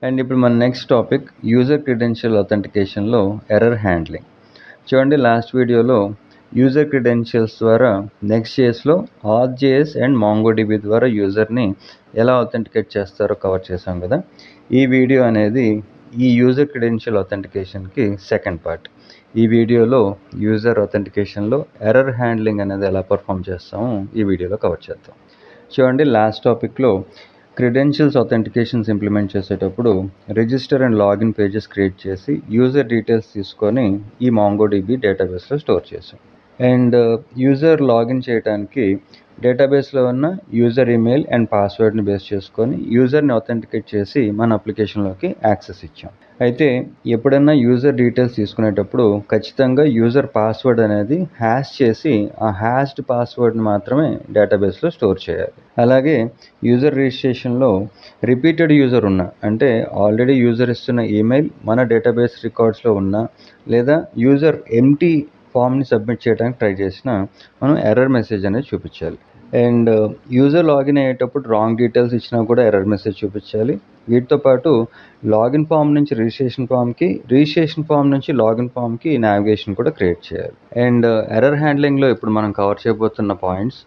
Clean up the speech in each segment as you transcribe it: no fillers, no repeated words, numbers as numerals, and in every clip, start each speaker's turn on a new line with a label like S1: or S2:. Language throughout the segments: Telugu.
S1: అండ్ ఇప్పుడు మన నెక్స్ట్ టాపిక్ యూజర్ క్రెడెన్షియల్ అథెంటికేషన్లో ఎర్రర్ హ్యాండ్లింగ్. చూడండి, లాస్ట్ వీడియోలో యూజర్ క్రెడెన్షియల్స్ ద్వారా నెక్స్ట్.js ఆథ్.js అండ్ MongoDB ద్వారా యూజర్ని ఎలా అథెంటికేట్ చేస్తారో కవర్ చేసాం కదా. ఈ వీడియో అనేది ఈ యూజర్ క్రెడెన్షియల్ అథెంటికేషన్కి సెకండ్ పార్ట్. ఈ వీడియోలో యూజర్ అథెంటికేషన్లో ఎర్రర్ హ్యాండ్లింగ్ అనేది ఎలా పర్ఫామ్ చేస్తామో ఈ వీడియోలో కవర్ చేద్దాం. చూడండి, లాస్ట్ టాపిక్లో క్రెడెన్షియల్స్ అథెంటికేషన్స్ ఇంప్లిమెంట్ చేసేటప్పుడు register and login pages create చేసి యూజర్ డీటెయిల్స్ తీసుకొని ఈ MongoDB డేటాబేస్లో స్టోర్ చేసాం. అండ్ యూజర్ లాగిన్ చేయడానికి డేటాబేస్లో ఉన్న యూజర్ ఈమెయిల్ అండ్ పాస్వర్డ్ని బేస్ చేసుకొని యూజర్ని అథెంటికేట్ చేసి మన అప్లికేషన్లోకి యాక్సెస్ ఇచ్చాం. అయితే ఎప్పుడన్నా యూజర్ డీటెయిల్స్ తీసుకునేటప్పుడు ఖచ్చితంగా యూజర్ పాస్వర్డ్ అనేది హ్యాష్ చేసి ఆ హ్యాష్డ్ పాస్వర్డ్ని మాత్రమే డేటాబేస్లో స్టోర్ చేయాలి. అలాగే యూజర్ రిజిస్ట్రేషన్లో రిపీటెడ్ యూజర్ ఉన్న, అంటే ఆల్రెడీ యూజర్ ఇస్తున్న ఈమెయిల్ మన డేటాబేస్ రికార్డ్స్లో ఉన్నా, లేదా యూజర్ ఎంటీ ఫామ్ని సబ్మిట్ చేయడానికి ట్రై చేసినా మనం ఎర్రర్ మెసేజ్ అనేది చూపించాలి. అండ్ యూజర్ లాగిన్ అయ్యేటప్పుడు రాంగ్ డీటెయిల్స్ ఇచ్చినా కూడా ఎర్రర్ మెసేజ్ చూపించాలి. వీటితో పాటు లాగిన్ ఫామ్ నుంచి రిజిస్ట్రేషన్ ఫామ్కి, రిజిస్ట్రేషన్ ఫామ్ నుంచి లాగిన్ ఫామ్కి నావిగేషన్ కూడా క్రియేట్ చేయాలి. అండ్ ఎర్రర్ హ్యాండ్లింగ్లో ఇప్పుడు మనం కవర్ చేయబోతున్న పాయింట్స్: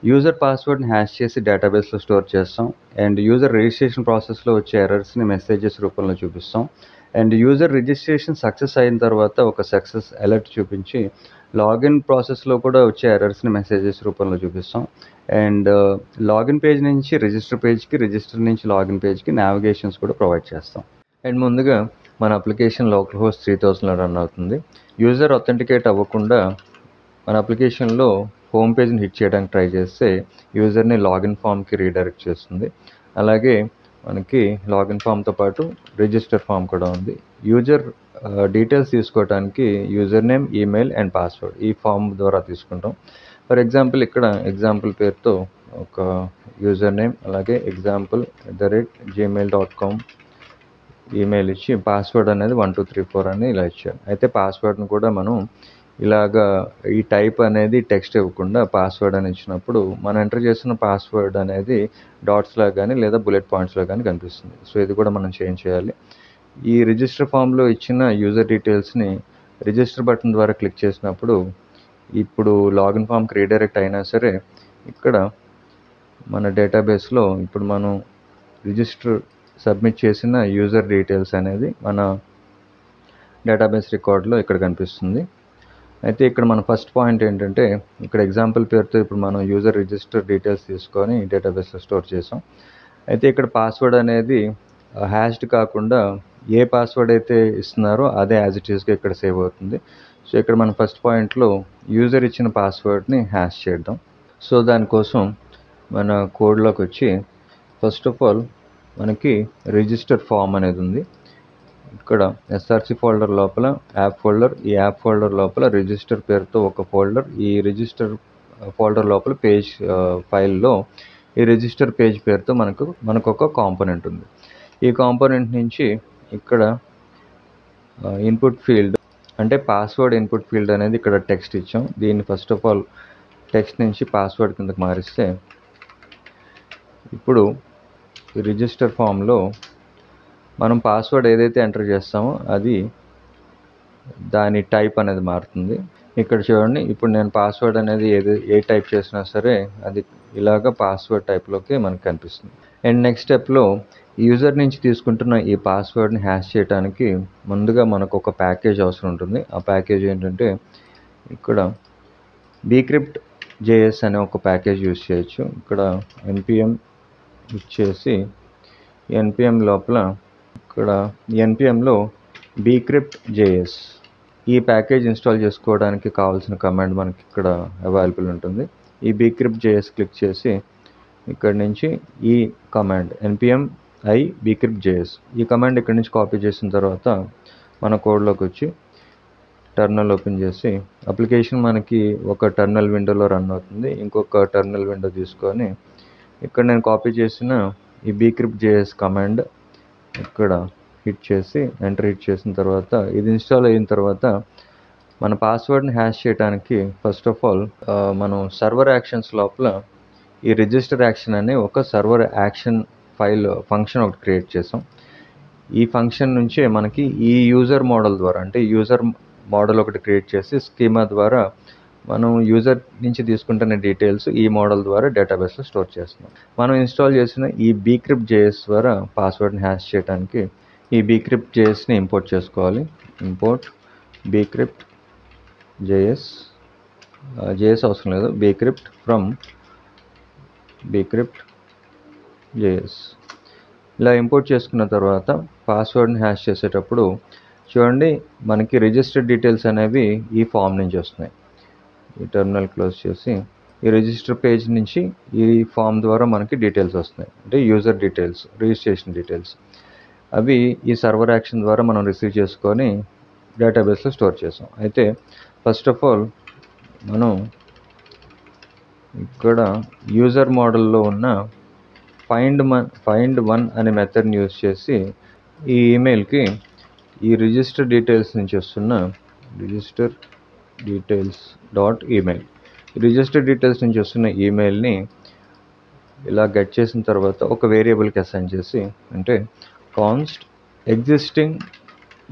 S1: యూజర్ పాస్వర్డ్ని హ్యాష్ చేసి డేటాబేస్లో స్టోర్ చేస్తాం. అండ్ యూజర్ రిజిస్ట్రేషన్ ప్రాసెస్లో వచ్చే ఎర్రర్స్ని మెసేజెస్ రూపంలో చూపిస్తాం. అండ్ యూజర్ రిజిస్ట్రేషన్ సక్సెస్ అయిన తర్వాత ఒక సక్సెస్ అలర్ట్ చూపించి లాగిన్ ప్రాసెస్లో కూడా వచ్చే ఎర్రర్స్ని మెసేజెస్ రూపంలో చూపిస్తాం. అండ్ లాగిన్ పేజ్ నుంచి రిజిస్టర్ పేజ్కి, రిజిస్టర్ నుంచి లాగిన్ పేజ్కి నావిగేషన్స్ కూడా ప్రొవైడ్ చేస్తాం. అండ్ ముందుగా మన అప్లికేషన్ లోకల్ హోస్ట్ 3000లో రన్ అవుతుంది. యూజర్ అథెంటికేట్ అవ్వకుండా మన అప్లికేషన్లో హోమ్ పేజ్ని హిట్ చేయడానికి ట్రై చేస్తే యూజర్ని లాగిన్ ఫామ్కి రీడైరెక్ట్ చేస్తుంది. అలాగే మనకి లాగిన్ ఫామ్తో పాటు రిజిస్టర్ ఫామ్ కూడా ఉంది. యూజర్ డీటెయిల్స్ తీసుకోవడానికి user name, email and password ఈ ఫామ్ ద్వారా తీసుకుంటాం. ఫర్ ఎగ్జాంపుల్ ఇక్కడ ఎగ్జాంపుల్ పేరుతో ఒక యూజర్ నేమ్, అలాగే example@gmail.com ఈమెయిల్ ఇచ్చి పాస్వర్డ్ అనేది 1234 అని ఇలా ఇచ్చారు. అయితే పాస్వర్డ్ని కూడా మనం ఇలాగా ఈ టైప్ అనేది టెక్స్ట్ ఇవ్వకుండా పాస్వర్డ్ అని ఇచ్చినప్పుడు మనం ఎంటర్ చేసిన పాస్వర్డ్ అనేది డాట్స్లా కానీ లేదా బుల్లెట్ పాయింట్స్లో కానీ కనిపిస్తుంది. సో ఇది కూడా మనం చేంజ్ చేయాలి. ఈ రిజిస్టర్ ఫామ్లో ఇచ్చిన యూజర్ డీటెయిల్స్ని రిజిస్టర్ బటన్ ద్వారా క్లిక్ చేసినప్పుడు ఇప్పుడు లాగిన్ ఫామ్కి రీడైరెక్ట్ అయినా సరే ఇక్కడ మన డేటాబేస్లో ఇప్పుడు మనం రిజిస్టర్ సబ్మిట్ చేసిన యూజర్ డీటెయిల్స్ అనేది మన డేటాబేస్ రికార్డ్లో ఇక్కడ కనిపిస్తుంది. అయితే ఇక్కడ మన ఫస్ట్ పాయింట్ ఏంటంటే, ఇక్కడ ఎగ్జాంపుల్ పేరుతో ఇప్పుడు మనం యూజర్ రిజిస్టర్ డీటెయిల్స్ తీసుకొని డేటాబేస్లో స్టోర్ చేసాం. అయితే ఇక్కడ పాస్వర్డ్ అనేది హ్యాష్డ్ కాకుండా ఏ పాస్వర్డ్ అయితే ఇస్తున్నారో అదే యాజ్ ఇట్ ఈస్గా ఇక్కడ సేవ్ అవుతుంది. సో ఇక్కడ మన ఫస్ట్ పాయింట్లో యూజర్ ఇచ్చిన పాస్వర్డ్ని హ్యాష్ చేద్దాం. సో దానికోసం మన కోడ్లోకి వచ్చి ఫస్ట్ ఆఫ్ ఆల్ మనకి రిజిస్టర్ ఫామ్ అనేది ఉంది. ఇక్కడ SRC ఫోల్డర్ లోపల యాప్ ఫోల్డర్, ఈ యాప్ ఫోల్డర్ లోపల రిజిస్టర్ పేరుతో ఒక ఫోల్డర్, ఈ రిజిస్టర్ ఫోల్డర్ లోపల పేజ్ ఫైల్లో ఈ రిజిస్టర్ పేజ్ పేరుతో మనకు ఒక కాంపోనెంట్ ఉంది. ఈ కాంపోనెంట్ నుంచి ఇక్కడ ఇన్పుట్ ఫీల్డ్ అంటే పాస్వర్డ్ ఇన్పుట్ ఫీల్డ్ అనేది ఇక్కడ టెక్స్ట్ ఇచ్చాం. దీన్ని ఫస్ట్ ఆఫ్ ఆల్ టెక్స్ట్ నుంచి పాస్వర్డ్ కిందకి మారిస్తే ఇప్పుడు ఈ రిజిస్టర్ ఫామ్లో మనం పాస్వర్డ్ ఏదైతే ఎంటర్ చేస్తామో అది దాని టైప్ అనేది మారుతుంది. ఇక్కడ చూడండి, ఇప్పుడు నేను పాస్వర్డ్ అనేది ఏ టైప్ చేసినా సరే అది ఇలాగ పాస్వర్డ్ టైప్లోకి మనకు కనిపిస్తుంది. అండ్ నెక్స్ట్ స్టెప్లో యూజర్ నుంచి తీసుకుంటున్న ఈ పాస్వర్డ్ని హ్యాష్ చేయడానికి ముందుగా మనకు ఒక ప్యాకేజ్ అవసరం ఉంటుంది. ఆ ప్యాకేజ్ ఏంటంటే ఇక్కడ bcrypt.js అనే ఒక ప్యాకేజ్ యూజ్ చేయొచ్చు. ఇక్కడ npm ఇచ్చేసి npm లోపల ఇక్కడ npmలో bcrypt.js ఈ ప్యాకేజ్ ఇన్స్టాల్ చేసుకోవడానికి కావాల్సిన కమాండ్ మనకి ఇక్కడ అవైలబుల్ ఉంటుంది. ఈ bcrypt.js క్లిక్ చేసి ఇక్కడ నుంచి ఈ కమాండ్ npm i bcrypt.js ఈ కమాండ్ ఇక్కడ నుంచి కాపీ చేసిన తర్వాత మన కోడ్లోకి వచ్చి టర్మినల్ ఓపెన్ చేసి అప్లికేషన్ మనకి ఒక టర్మినల్ విండోలో రన్ అవుతుంది. ఇంకొక టర్మినల్ విండో తీసుకొని ఇక్కడ నేను కాపీ చేసిన ఈ bcrypt.js కమాండ్ ఇక్కడ హిట్ చేసి ఎంటర్ హిట్ చేసిన తర్వాత ఇది ఇన్స్టాల్ అయిన తర్వాత మన పాస్వర్డ్ని హ్యాష్ చేయడానికి ఫస్ట్ ఆఫ్ ఆల్ మనం సర్వర్ యాక్షన్స్ లోపల ఈ రిజిస్టర్ యాక్షన్ అనే ఒక సర్వర్ యాక్షన్ ఫైల్ ఫంక్షన్ ఒకటి క్రియేట్ చేసాం. ఈ ఫంక్షన్ నుంచే మనకి ఈ యూజర్ మోడల్ ద్వారా, అంటే యూజర్ మోడల్ ఒకటి క్రియేట్ చేసి స్కీమా ద్వారా మనం యూజర్ నుంచి తీసుకుంటున్న డీటెయిల్స్ ఈ మోడల్ ద్వారా డేటాబేస్లో స్టోర్ చేస్తున్నాం. మనం ఇన్స్టాల్ చేసిన ఈ బీక్రిప్ట్ జేఎస్ ద్వారా పాస్వర్డ్ని హ్యాష్ చేయడానికి ఈ బీక్రిప్ట్ జేఎస్ని ఇంపోర్ట్ చేసుకోవాలి. ఇంపోర్ట్ బీక్రిప్ట్ జేఎస్, జేఎస్ అవసరం లేదు, బీక్రిప్ట్ ఫ్రమ్ బీక్రిప్ట్ జేఎస్. ఇలా ఇంపోర్ట్ చేసుకున్న తర్వాత పాస్వర్డ్ని హ్యాష్ చేసేటప్పుడు చూడండి మనకి రిజిస్టర్ డీటెయిల్స్ అనేవి ఈ ఫామ్ నుంచి వస్తున్నాయి. ఈ టెర్మినల్ క్లోజ్ చేసి ఈ రిజిస్టర్ పేజ్ నుంచి ఈ ఫామ్ ద్వారా మనకి డీటెయిల్స్ వస్తున్నాయి, అంటే యూజర్ డీటెయిల్స్, రిజిస్ట్రేషన్ డీటెయిల్స్. అవి ఈ సర్వర్ యాక్షన్ ద్వారా మనం రిసీవ్ చేసుకొని డేటాబేస్లో స్టోర్ చేసాం. అయితే ఫస్ట్ ఆఫ్ ఆల్ మనం ఇక్కడ యూజర్ మోడల్లో ఉన్న ఫైండ్ వన్ అనే మెథడ్ని యూజ్ చేసి ఈ ఈమెయిల్కి ఈ రిజిస్టర్ డీటెయిల్స్ నుంచి వస్తున్న register details dot email, register details నుంచి వస్తున్న ఈమెయిల్ని ఇలా గెట్ చేసిన తర్వాత ఒక వేరియబుల్కి అసైన్ చేసి, అంటే కాన్స్ట్ ఎగ్జిస్టింగ్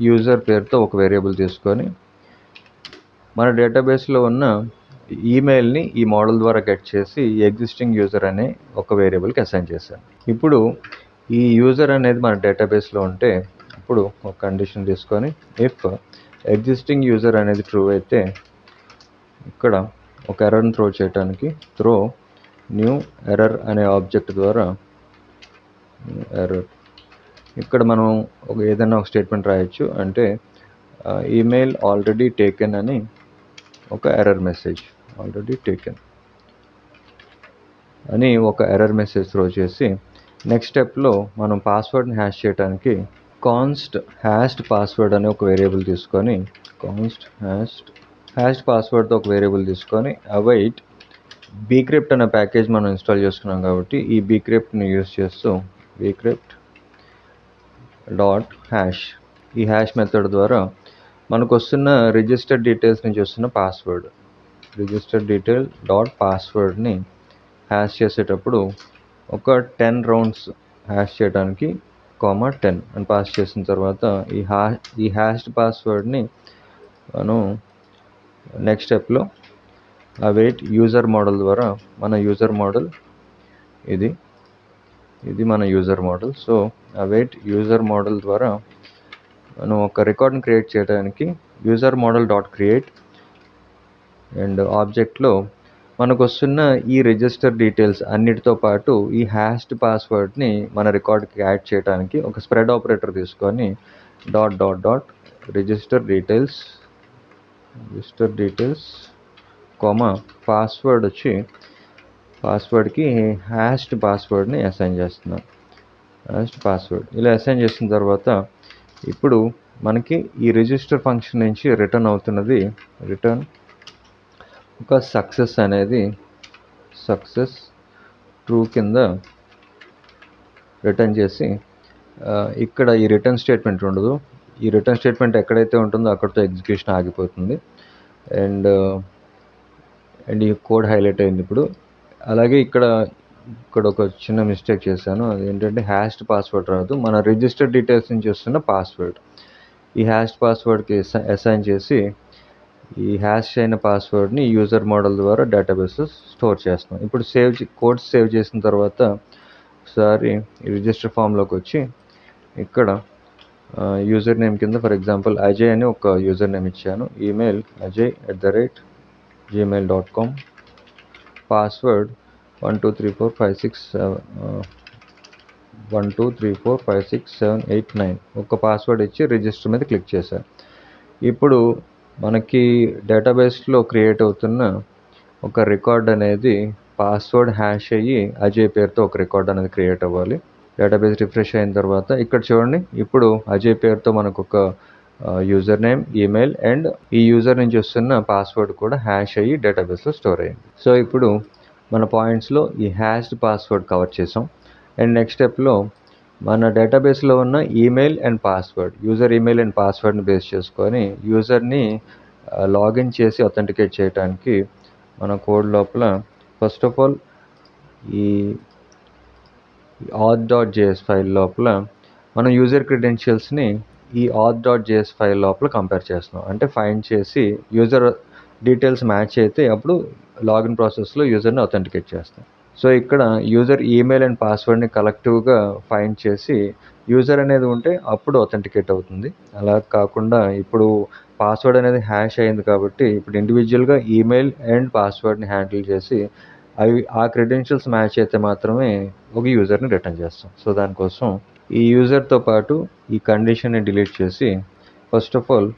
S1: యూజర్ పేరుతో ఒక వేరియబుల్ తీసుకొని మన డేటాబేస్లో ఉన్న ఈమెయిల్ని ఈ మోడల్ ద్వారా గెట్ చేసి ఈ ఎగ్జిస్టింగ్ యూజర్ అనే ఒక వేరియబుల్కి అసైన్ చేశాను. ఇప్పుడు ఈ యూజర్ అనేది మన డేటాబేస్లో ఉంటే ఇప్పుడు ఒక కండిషన్ తీసుకొని ఇఫ్ ఎగ్జిస్టింగ్ యూజర్ అనేది ట్రూ అయితే ఇక్కడ ఒక ఎర్రర్ని త్రో చేయడానికి త్రో న్యూ ఎర్రర్ అనే ఆబ్జెక్ట్ ద్వారా ఎర్రర్, ఇక్కడ మనం ఏదైనా ఒక స్టేట్మెంట్ రాయొచ్చు, అంటే ఈమెయిల్ ఆల్రెడీ టేకెన్ అని ఒక ఎర్రర్ మెసేజ్, ఆల్రెడీ టేకెన్ అని ఒక ఎర్రర్ మెసేజ్ త్రో చేసి నెక్స్ట్ స్టెప్లో మనం పాస్వర్డ్ని హ్యాష్ చేయడానికి కాన్స్ట్ హ్యాష్డ్ పాస్వర్డ్ అనే ఒక వేరియబుల్ తీసుకొని కాన్స్ట్ హ్యాష్డ్ పాస్వర్డ్తో ఒక వేరియబుల్ తీసుకొని అవైట్ బీక్రిప్ట్ అనే ప్యాకేజ్ మనం ఇన్స్టాల్ చేసుకున్నాం కాబట్టి ఈ బీక్రిప్ట్ని యూజ్ చేస్తూ బీక్రిప్ట్ డాట్ హ్యాష్, ఈ హ్యాష్ మెథడ్ ద్వారా మనకు వస్తున్న రిజిస్టర్ డీటెయిల్స్ నుంచి వస్తున్న పాస్వర్డ్ రిజిస్టర్ డీటెయిల్ డాట్ పాస్వర్డ్ని హ్యాష్ చేసేటప్పుడు ఒక 10 రౌండ్స్ హ్యాష్ చేయడానికి 10 అని పాస్ చేసిన తర్వాత ఈ హ్యాష్డ్ పాస్వర్డ్ని మనం నెక్స్ట్ స్టెప్లో అవైట్ యూజర్ మోడల్ ద్వారా మన యూజర్ మోడల్ ఇది మన user model. So await user model ద్వారా మనం ఒక రికార్డ్ని క్రియేట్ చేయడానికి user model dot create and ఆబ్జెక్ట్లో మనకు వస్తున్న ఈ రిజిస్టర్ డీటెయిల్స్ అన్నిటితో పాటు ఈ హ్యాష్డ్ పాస్వర్డ్ని మన రికార్డ్కి యాడ్ చేయడానికి ఒక స్ప్రెడ్ ఆపరేటర్ తీసుకొని dot dot dot register details password వచ్చి పాస్వర్డ్కి హ్యాష్డ్ పాస్వర్డ్ని అసైన్ చేస్తున్నాం. హ్యాష్డ్ పాస్వర్డ్ ఇలా అసైన్ చేసిన తర్వాత ఇప్పుడు మనకి ఈ రిజిస్టర్ ఫంక్షన్ నుంచి రిటర్న్ అవుతున్నది ఒక సక్సెస్ అనేది ట్రూ కింద రిటర్న్ చేసి ఇక్కడ ఈ రిటర్న్ స్టేట్మెంట్ ఉండదు. ఈ రిటర్న్ స్టేట్మెంట్ ఎక్కడైతే ఉంటుందో అక్కడితో ఎగ్జిక్యూషన్ ఆగిపోతుంది అండ్ ఈ కోడ్ హైలైట్ అయింది ఇప్పుడు. అలాగే ఇక్కడ ఒక చిన్న మిస్టేక్ చేశాను, అదేంటంటే హ్యాష్డ్ పాస్వర్డ్ రాదు, మన రిజిస్టర్ డీటెయిల్స్ నుంచి వస్తున్న పాస్వర్డ్. ఈ హ్యాష్డ్ పాస్వర్డ్కి అసైన్ చేసి ఈ హ్యాష్ అయిన పాస్వర్డ్ని యూజర్ మోడల్ ద్వారా డేటాబేస్లో స్టోర్ చేస్తాం. ఇప్పుడు కోడ్స్ సేవ్ చేసిన తర్వాత ఒకసారి రిజిస్టర్ ఫామ్లోకి వచ్చి ఇక్కడ యూజర్ నేమ్ కింద ఫర్ ఎగ్జాంపుల్ అజయ్ అని ఒక యూజర్ నేమ్ ఇచ్చాను, ఈమెయిల్ ajay@gmail.com, పాస్వర్డ్ 12345678 ఒక పాస్వర్డ్ ఇచ్చి రిజిస్టర్ మీద క్లిక్ చేశాను. ఇప్పుడు మనకి డేటాబేస్లో క్రియేట్ అవుతున్న ఒక రికార్డ్ అనేది పాస్వర్డ్ హ్యాష్ అయ్యి అజయ్ పేరుతో ఒక రికార్డ్ అనేది క్రియేట్ అవ్వాలి. డేటాబేస్ రిఫ్రెష్ అయిన తర్వాత ఇక్కడ చూడండి ఇప్పుడు అజయ్ పేరుతో మనకు ఒక యూజర్ నేమ్, ఈమెయిల్ అండ్ ఈ యూజర్ నుంచి వస్తున్న పాస్వర్డ్ కూడా హ్యాష్ అయ్యి డేటాబేస్లో స్టోర్ అయ్యింది. సో ఇప్పుడు మన పాయింట్స్లో ఈ హ్యాష్డ్ పాస్వర్డ్ కవర్ చేసాం అండ్ నెక్స్ట్ స్టెప్లో మన డేటాబేస్లో ఉన్న email and password, user email and పాస్వర్డ్ని బేస్ చేసుకొని యూజర్ని లాగిన్ చేసి అథెంటికేట్ చేయడానికి మన కోడ్ లోపల ఫస్ట్ ఆఫ్ ఆల్ ఈ auth.js ఫైల్ లోపల మనం యూజర్ క్రెడెన్షియల్స్ని ఈ auth.js ఫైల్ లోపల కంపేర్ చేస్తున్నాం. అంటే ఫైండ్ చేసి యూజర్ డీటెయిల్స్ మ్యాచ్ అయితే అప్పుడు లాగిన్ ప్రాసెస్లో యూజర్ని అథెంటికేట్ చేస్తాం. సో ఇక్కడ యూజర్ ఈమెయిల్ అండ్ పాస్వర్డ్ని కలెక్టివ్గా ఫైండ్ చేసి యూజర్ అనేది ఉంటే అప్పుడు అథెంటికేట్ అవుతుంది. అలా కాకుండా ఇప్పుడు పాస్వర్డ్ అనేది హ్యాష్ అయింది కాబట్టి ఇప్పుడు ఇండివిజువల్గా ఈమెయిల్ అండ్ పాస్వర్డ్ని హ్యాండిల్ చేసి అవి ఆ క్రెడెన్షియల్స్ మ్యాచ్ అయితే మాత్రమే ఒక యూజర్ని రిటర్న్ చేస్తాం. సో దానికోసం ఈ యూజర్తో పాటు ఈ కండిషన్ని డిలీట్ చేసి first of all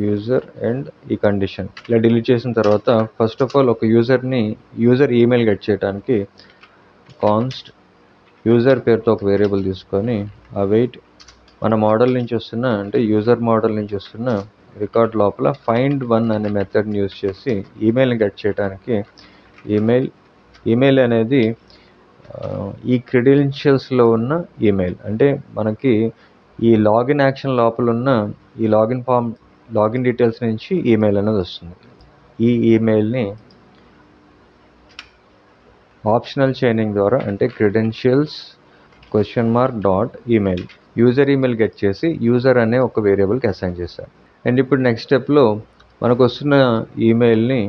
S1: user and ఈ కండిషన్ ఇలా డిలీట్ చేసిన తర్వాత ఫస్ట్ ఆఫ్ ఆల్ ఒక యూజర్ ఈమెయిల్ గెట్ చేయడానికి కాన్స్ట్ యూజర్ పేరుతో ఒక వేరియబుల్ తీసుకొని అవైట్ మన మోడల్ నుంచి వస్తున్న అంటే యూజర్ మోడల్ నుంచి వస్తున్న రికార్డ్ లోపల ఫైండ్ వన్ అనే మెథడ్ని యూజ్ చేసి ఈమెయిల్ని గెట్ చేయడానికి ఈమెయిల్ అనేది ఈ క్రెడెన్షియల్స్లో ఉన్న ఈమెయిల్ అంటే మనకి ఈ లాగిన్ యాక్షన్ లోపల ఉన్న ఈ లాగిన్ డీటెయిల్స్ నుంచి ఈమెయిల్ అనేది వస్తుంది. ఈ ఈమెయిల్ని ఆప్షనల్ చైనింగ్ ద్వారా అంటే credentials (.email) user email get చేసి యూజర్ అనే ఒక వేరియబుల్కి అసైన్ చేశారు. అండ్ ఇప్పుడు నెక్స్ట్ స్టెప్లో మనకు వస్తున్న ఈమెయిల్ని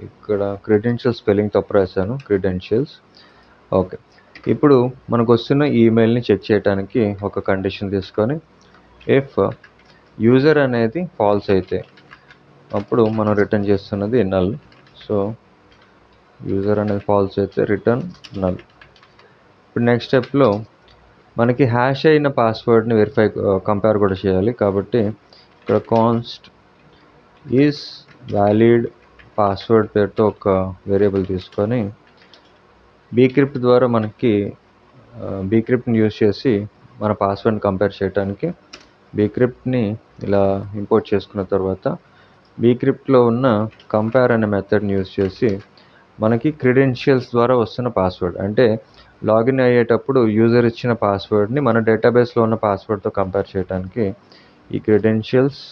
S1: ఇక్కడ క్రెడెన్షియల్స్ స్పెల్లింగ్ తప్పు రాశాను, క్రెడెన్షియల్స్. ఓకే, ఇప్పుడు మనకు వస్తున్న ఈమెయిల్ని చెక్ చేయడానికి ఒక కండిషన్ తీసుకొని ఇఫ్ యూజర్ అనేది ఫాల్స్ అయితే అప్పుడు మనం రిటర్న్ చేస్తున్నది నల్. సో యూజర్ అనేది ఫాల్స్ అయితే రిటర్న్ నల్. ఇప్పుడు నెక్స్ట్ స్టెప్లో మనకి హ్యాష్ అయిన పాస్వర్డ్ని కంపేర్ కూడా చేయాలి కాబట్టి ఇక్కడ కాన్స్ట్ ఈజ్ వ్యాలిడ్ పాస్వర్డ్ పేరుతో ఒక వేరియబుల్ తీసుకొని బీక్రిప్ట్ ద్వారా మనకి బీక్రిప్ట్ని యూజ్ చేసి మన పాస్వర్డ్ని కంపేర్ చేయడానికి బీక్రిప్ట్ని ఇలా ఇంపోర్ట్ చేసుకున్న తర్వాత బీక్రిప్ట్లో ఉన్న కంపేర్ అనే మెథడ్ని యూజ్ చేసి మనకి క్రెడెన్షియల్స్ ద్వారా వస్తున్న పాస్వర్డ్ అంటే లాగిన్ అయ్యేటప్పుడు యూజర్ ఇచ్చిన పాస్వర్డ్ని మన డేటాబేస్లో ఉన్న పాస్వర్డ్తో కంపేర్ చేయడానికి ఈ క్రెడెన్షియల్స్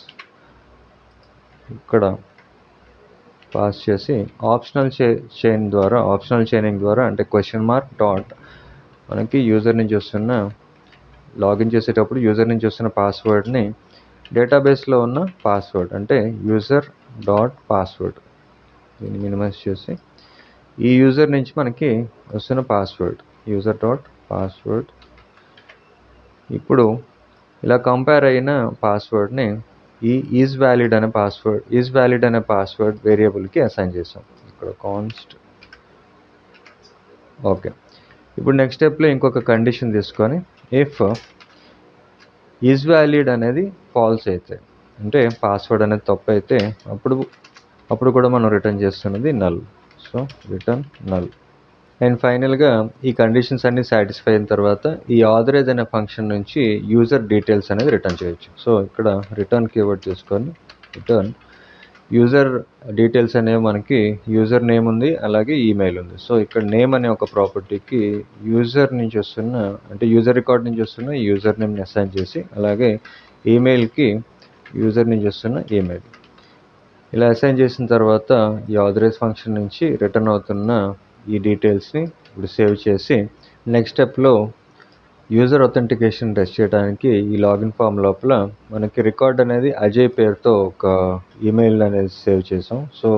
S1: ఇక్కడ పాస్ చేసి ఆప్షనల్ చైనింగ్ ద్వారా అంటే !. మనకి యూజర్ నుంచి వస్తున్న లాగిన్ చేసేటప్పుడు యూజర్ నుంచి వస్తున్న పాస్వర్డ్ని డేటాబేస్లో ఉన్న పాస్వర్డ్ అంటే user.password దీన్ని మినిమైజ్ చేసి ఈ యూజర్ నుంచి మనకి వస్తున్న పాస్వర్డ్ user.password. ఇప్పుడు ఇలా కంపేర్ అయిన పాస్వర్డ్ని ఈ ఈజ్ వ్యాలిడ్ అనే పాస్వర్డ్ వేరియబుల్కి అసైన్ చేసాం. ఇక్కడ కాన్స్ట్. ఓకే, ఇప్పుడు నెక్స్ట్ స్టెప్లో ఇంకొక కండిషన్ తీసుకొని ఇఫ్ ఈజ్ వ్యాలిడ్ అనేది ఫాల్స్ అయితే అంటే పాస్వర్డ్ అనేది తప్పు అయితే అప్పుడు కూడా మనం రిటర్న్ చేస్తున్నది null. So return null. And ఫైనల్గా ఈ కండిషన్స్ అన్నీ సాటిస్ఫై అయిన తర్వాత ఈ ఆథరైజ్ అనే ఫంక్షన్ నుంచి యూజర్ డీటెయిల్స్ అనేది రిటర్న్ చేయొచ్చు. సో ఇక్కడ రిటర్న్ కీవర్డ్ తీసుకొని రిటర్న్ యూజర్ డీటెయిల్స్ అనేవి మనకి యూజర్ నేమ్ ఉంది అలాగే ఈమెయిల్ ఉంది. సో ఇక్కడ నేమ్ అనే ఒక ప్రాపర్టీకి యూజర్ నుంచి వస్తున్న అంటే యూజర్ రికార్డ్ నుంచి వస్తున్న యూజర్ నేమ్ని అసైన్ చేసి అలాగే ఈమెయిల్కి యూజర్ నుంచి వస్తున్న ఈమెయిల్ ఇలా అసైన్ చేసిన తర్వాత ఈ ఆథరైజ్ ఫంక్షన్ నుంచి రిటర్న్ అవుతున్న ఈ డీటెయిల్స్ని ఇప్పుడు సేవ్ చేసి నెక్స్ట్ స్టెప్లో యూజర్ అథెంటికేషన్ టెస్ట్ చేయడానికి ఈ లాగిన్ ఫామ్ లోపల మనకి రికార్డ్ అనేది అజయ్ పేరుతో ఒక ఈమెయిల్ అనేది సేవ్ చేసాం. సో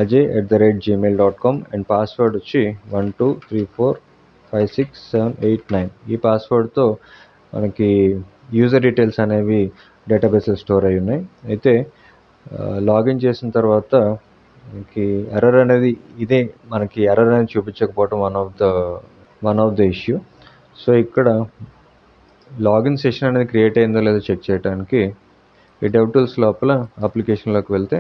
S1: ajay@gmail.com అండ్ పాస్వర్డ్ వచ్చి 12345678 ఈ పాస్వర్డ్తో మనకి యూజర్ డీటెయిల్స్ అనేవి డేటాబేస్లో స్టోర్ అయి ఉన్నాయి. అయితే లాగిన్ చేసిన తర్వాత మనకి ఎర్రర్ అనేది మనకి ఎర్రర్ అనేది చూపించకపోవడం one of the issue. So ఇక్కడ లాగిన్ సెషన్ అనేది క్రియేట్ అయిందో లేదో చెక్ చేయడానికి ఈ డెవ్టూల్స్ లోపల అప్లికేషన్లోకి వెళ్తే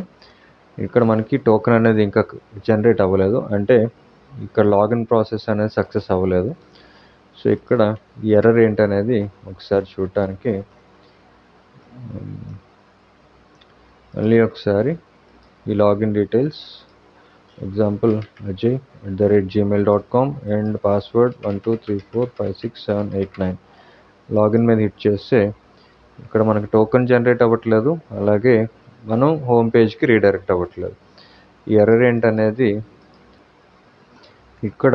S1: ఇక్కడ మనకి టోకెన్ అనేది ఇంకా జనరేట్ అవ్వలేదు అంటే ఇక్కడ లాగిన్ ప్రాసెస్ అనేది సక్సెస్ అవ్వలేదు. సో ఇక్కడ ఈ ఎర్రర్ ఏంటనేది ఒకసారి చూడటానికి మళ్ళీ ఒకసారి ఈ login details example ajay@gmail.com and password 12345678 login మీద హిట్ చేస్తే ఇక్కడ మనకి టోకెన్ జనరేట్ అవ్వట్లేదు అలాగే మనం హోమ్ పేజ్కి రీడైరెక్ట్ అవ్వట్లేదు. ఈ ఎర్రర్ ఏంటనేది ఇక్కడ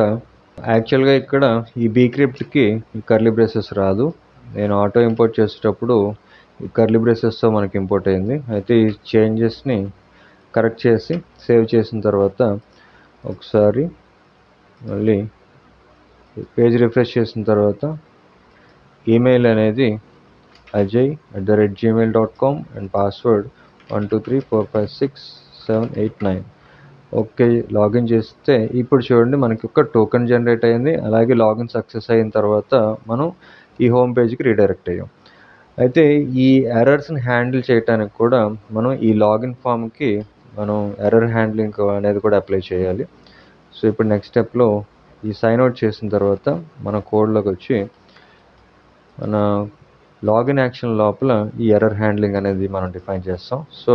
S1: యాక్చువల్గా ఇక్కడ ఈ బీక్రిప్ట్కి ఈ కర్లీ బ్రేసెస్ రాదు. నేను ఆటో ఇంపోర్ట్ చేసేటప్పుడు ఈ కర్లీ బ్రేసెస్తో మనకి ఇంపోర్ట్ అయింది. అయితే ఈ చేంజెస్ని కరెక్ట్ చేసి సేవ్ చేసిన తర్వాత ఒకసారి మళ్ళీ పేజ్ రిఫ్రెష్ చేసిన తర్వాత ఈమెయిల్ అనేది ajay@gmail.com and password 12345678 okay. Login చేస్తే ఇప్పుడు చూడండి మనకి ఒక టోకెన్ జనరేట్ అయింది. అలాగే లాగిన్ సక్సెస్ అయిన తర్వాత మనం ఈ హోమ్ పేజ్కి రీడైరెక్ట్ అయ్యాం. అయితే ఈ ఎర్రర్స్ని హ్యాండిల్ చేయడానికి కూడా మనం ఈ లాగిన్ ఫామ్కి మనం ఎర్రర్ హ్యాండ్లింగ్ అనేది కూడా అప్లై చేయాలి. సో ఇప్పుడు నెక్స్ట్ స్టెప్లో ఈ సైన్ అవుట్ చేసిన తర్వాత మన కోడ్లోకి వచ్చి మన లాగిన్ యాక్షన్ లోపల ఈ ఎర్రర్ హ్యాండ్లింగ్ అనేది మనం డిఫైన్ చేస్తాం. సో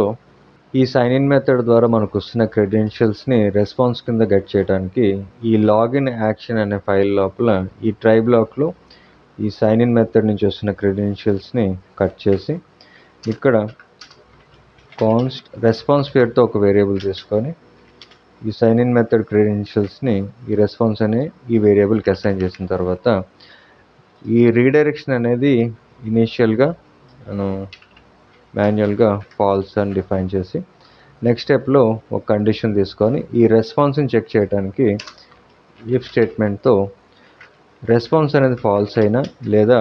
S1: ఈ సైన్ ఇన్ మెథడ్ ద్వారా మనకు వస్తున్న క్రెడెన్షియల్స్ని రెస్పాన్స్ కింద గెట్ చేయడానికి ఈ లాగిన్ యాక్షన్ అనే ఫైల్ లోపల ఈ ట్రై బ్లాక్లో ఈ సైన్ ఇన్ మెథడ్ నుంచి వస్తున్న క్రెడెన్షియల్స్ని కట్ చేసి ఇక్కడ కాన్స్ట్ రెస్పాన్స్ పేరుతో ఒక వేరియబుల్ తీసుకొని ఈ సైన్ ఇన్ మెథడ్ క్రెడెన్షియల్స్ని ఈ రెస్పాన్స్ అనే ఈ వేరియబుల్కి అసైన్ చేసిన తర్వాత ఈ రీడైరెక్షన్ అనేది ఇనీషియల్గా మనం మాన్యువల్గా ఫాల్స్ అని డిఫైన్ చేసి నెక్స్ట్ స్టెప్లో ఒక కండిషన్ తీసుకొని ఈ రెస్పాన్స్ని చెక్ చేయడానికి ఇఫ్ స్టేట్మెంట్తో రెస్పాన్స్ అనేది ఫాల్స్ అయినా లేదా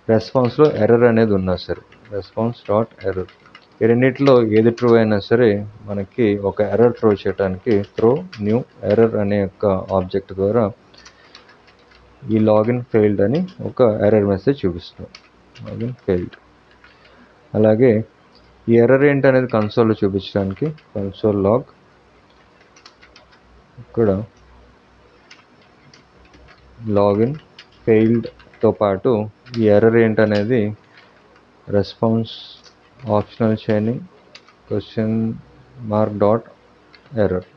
S1: రెస్పాన్స్లో ఎర్రర్ అనేది ఉన్నా సరే రెస్పాన్స్ డాట్ ఎర్రర్ ఈ రెండింటిలో ఏది ట్రూ అయినా సరే మనకి ఒక ఎర్రర్ త్రో చేయడానికి త్రో న్యూ ఎర్రర్ అనే యొక్క ఆబ్జెక్ట్ ద్వారా ఈ లాగిన్ ఫెయిల్డ్ అని ఒక ఎర్రర్ మెసేజ్ చూపిస్తుంది. Login failed. అలాగే ఈ ఎర్రర్ ఏంటనేది కన్సోల్లో చూపించడానికి కన్సోల్ లాగ్ ఇక్కడ లాగిన్ ఫెయిల్డ్తో పాటు ఈ ఎర్రర్ ఏంటనేది response optional chaining question mark dot error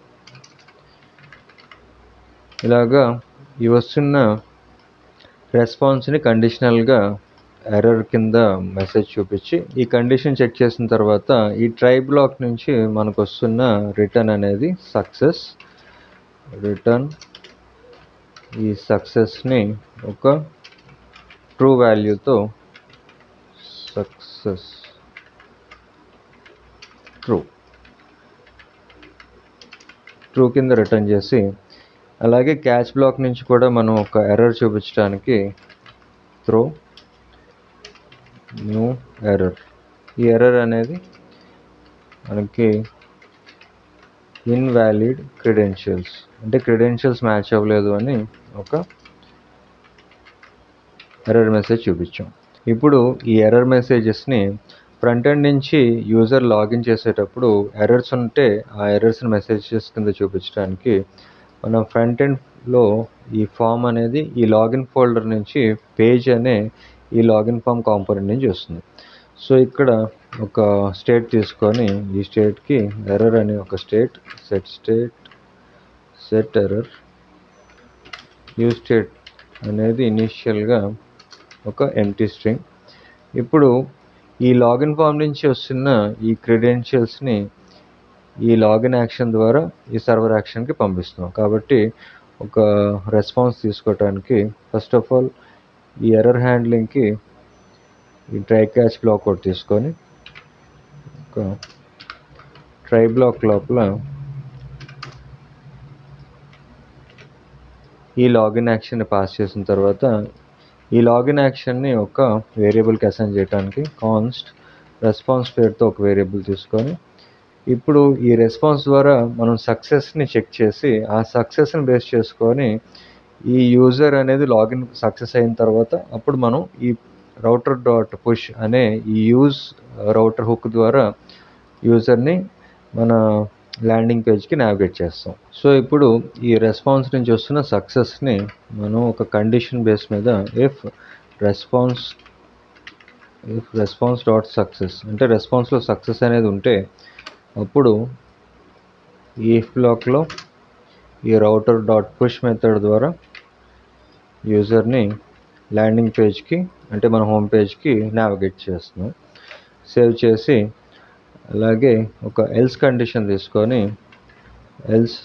S1: ఇలాగా ఈ వస్తున్న రెస్పాన్స్ని కండిషనల్గా ఎర్రర్ కింద మెసేజ్ చూపించి ఈ కండిషన్ చెక్ చేసిన తర్వాత ఈ ట్రై బ్లాక్ నుంచి మనకు వస్తున్న రిటర్న్ అనేది సక్సెస్. రిటర్న్ ఈ సక్సెస్ని ఒక ట్రూ వాల్యూతో సక్సెస్ ట్రూ కింద రిటర్న్ చేసి అలాగే క్యాచ్ బ్లాక్ నుంచి కూడా మనం ఒక ఎర్రర్ చూపించడానికి త్రో న్యూ ఎర్రర్. ఈ ఎర్రర్ అనేది మనకి ఇన్వాలిడ్ క్రెడెన్షియల్స్ అంటే క్రెడెన్షియల్స్ మ్యాచ్ అవ్వలేదు అని ఒక ఎర్రర్ మెసేజ్ చూపించాం. ఇప్పుడు ఈ ఎర్రర్ మెసేజెస్ని ఫ్రంట్ ఎండ్ నుంచి యూజర్ లాగిన్ చేసేటప్పుడు ఎర్రర్స్ ఉంటే ఆ ఎర్రర్స్ని మెసేజెస్ కింద చూపించడానికి మన ఫ్రంట్ ఎండ్లో ఈ ఫామ్ అనేది ఈ లాగిన్ ఫోల్డర్ నుంచి పేజ్ అనే ఈ లాగిన్ ఫామ్ కాంపోనెంట్ నుంచి వస్తుంది. సో ఇక్కడ ఒక స్టేట్ తీసుకొని ఈ స్టేట్కి ఎర్రర్ అనే ఒక state set error use state అనేది ఇనీషియల్గా ఒక ఎంప్టీ స్ట్రింగ్. ఇప్పుడు ఈ లాగిన్ ఫామ్ నుంచి వస్తున్న ఈ క్రెడెన్షియల్స్ని ఈ లాగిన్ యాక్షన్ ద్వారా ఈ సర్వర్ యాక్షన్కి పంపిస్తున్నాం. కాబట్టి ఒక రెస్పాన్స్ తీసుకోవడానికి ఫస్ట్ ఆఫ్ ఆల్ ఈ ఎర్రర్ హ్యాండ్లింగ్కి ఈ ట్రై క్యాచ్ బ్లాక్ ఒకటి తీసుకొని ఒక ట్రై బ్లాక్ లోపల ఈ లాగిన్ యాక్షన్ని పాస్ చేసిన తర్వాత ఈ లాగిన్ యాక్షన్ని ఒక వేరియబుల్కి అసైన్ చేయడానికి కాన్స్ట్ రెస్పాన్స్ పేరుతో ఒక వేరియబుల్ తీసుకొని ఇప్పుడు ఈ రెస్పాన్స్ ద్వారా మనం సక్సెస్ని చెక్ చేసి ఆ సక్సెస్ని బేస్ చేసుకొని ఈ యూజర్ అనేది లాగిన్ సక్సెస్ అయిన తర్వాత అప్పుడు మనం ఈ రౌటర్ డాట్ పుష్ అనే ఈ యూజ్ రౌటర్ హుక్ ద్వారా యూజర్ని మన ల్యాండింగ్ పేజ్కి నావిగేట్ చేస్తాం. సో ఇప్పుడు ఈ రెస్పాన్స్ నుంచి వస్తున్న సక్సెస్ని మనం ఒక కండిషన్ బేస్ మీద ఇఫ్ రెస్పాన్స్ డాట్ సక్సెస్ అంటే రెస్పాన్స్లో సక్సెస్ అనేది ఉంటే అప్పుడు ఈ ఇఫ్ బ్లాక్లో ఈ రౌటర్ డాట్ పుష్ మెథడ్ ద్వారా యూజర్ని ల్యాండింగ్ పేజ్కి అంటే మన హోమ్ పేజ్కి నావిగేట్ చేస్తున్నాం. సేవ్ చేసి అలాగే ఒక ఎల్స్ కండిషన్ తీసుకొని ఎల్స్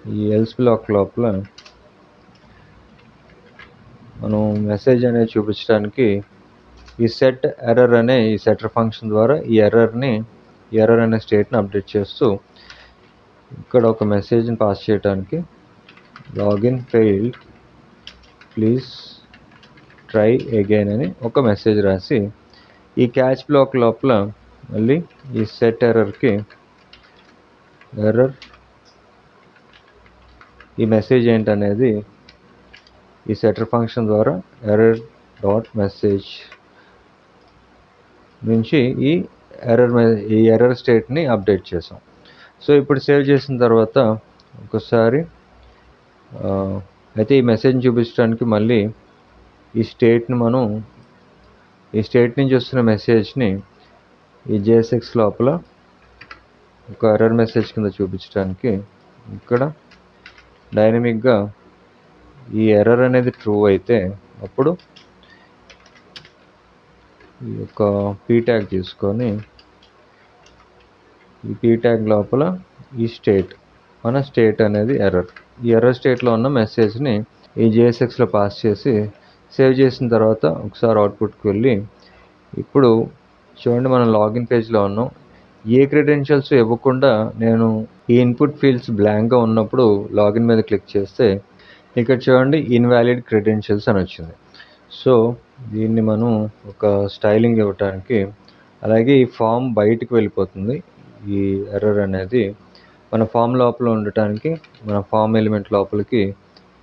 S1: ఈ ఎల్స్ బ్లాక్ లోపల మనం మెసేజ్ అనేది చూపించడానికి ఈ సెట్ ఎర్రర్ అనే ఈ సెటర్ ఫంక్షన్ ద్వారా ఈ ఎర్రర్ అనే స్టేట్ని అప్డేట్ చేస్తూ ఇక్కడ ఒక మెసేజ్ని పాస్ చేయడానికి login failed please try again అని ఒక మెసేజ్ రాసి ఈ క్యాచ్ బ్లాక్ లోపల మళ్ళీ ఈ సెట్ ఎర్రర్కి ఈ మెసేజ్ ఏంటనేది ఈ సెటర్ ఫంక్షన్ ద్వారా ఎర్రర్ డాట్ మెసేజ్ నుంచి ఈ ఎర్రర్ స్టేట్ని అప్డేట్ చేసాం. సో ఇప్పుడు సేవ్ చేసిన తర్వాత ఒకసారి అయితే ఈ మెసేజ్ని చూపించడానికి మళ్ళీ ఈ స్టేట్ నుంచి వస్తున్న మెసేజ్ని ఈ JSX లోపల ఒక ఎర్రర్ మెసేజ్ కింద చూపించడానికి ఇక్కడ డైనమిక్గా ఈ ఎర్రర్ అనేది ట్రూ అయితే అప్పుడు ఈ యొక్క p ట్యాగ్ తీసుకొని ఈ p ట్యాగ్ లోపల ఈ మన స్టేట్ అనేది ఈ ఎర్రర్ స్టేట్లో ఉన్న మెసేజ్ని ఈ JSXలో పాస్ చేసి సేవ్ చేసిన తర్వాత ఒకసారి అవుట్పుట్కి వెళ్ళి ఇప్పుడు చూడండి మనం లాగిన్ పేజ్లో ఉన్నాం. ఏ క్రెడెన్షియల్స్ ఇవ్వకుండా నేను ఈ ఇన్పుట్ ఫీల్డ్స్ బ్లాంక్గా ఉన్నప్పుడు లాగిన్ మీద క్లిక్ చేస్తే ఇక్కడ చూడండి ఇన్వాలిడ్ క్రెడెన్షియల్స్ అని వచ్చింది. సో దీన్ని మనం ఒక స్టైలింగ్ ఇవ్వడానికి అలాగే ఈ ఫామ్ బయటికి వెళ్ళిపోతుంది. ఈ ఎర్రర్ అనేది మన ఫామ్ లోపల ఉండటానికి మన ఫామ్ ఎలిమెంట్ లోపలికి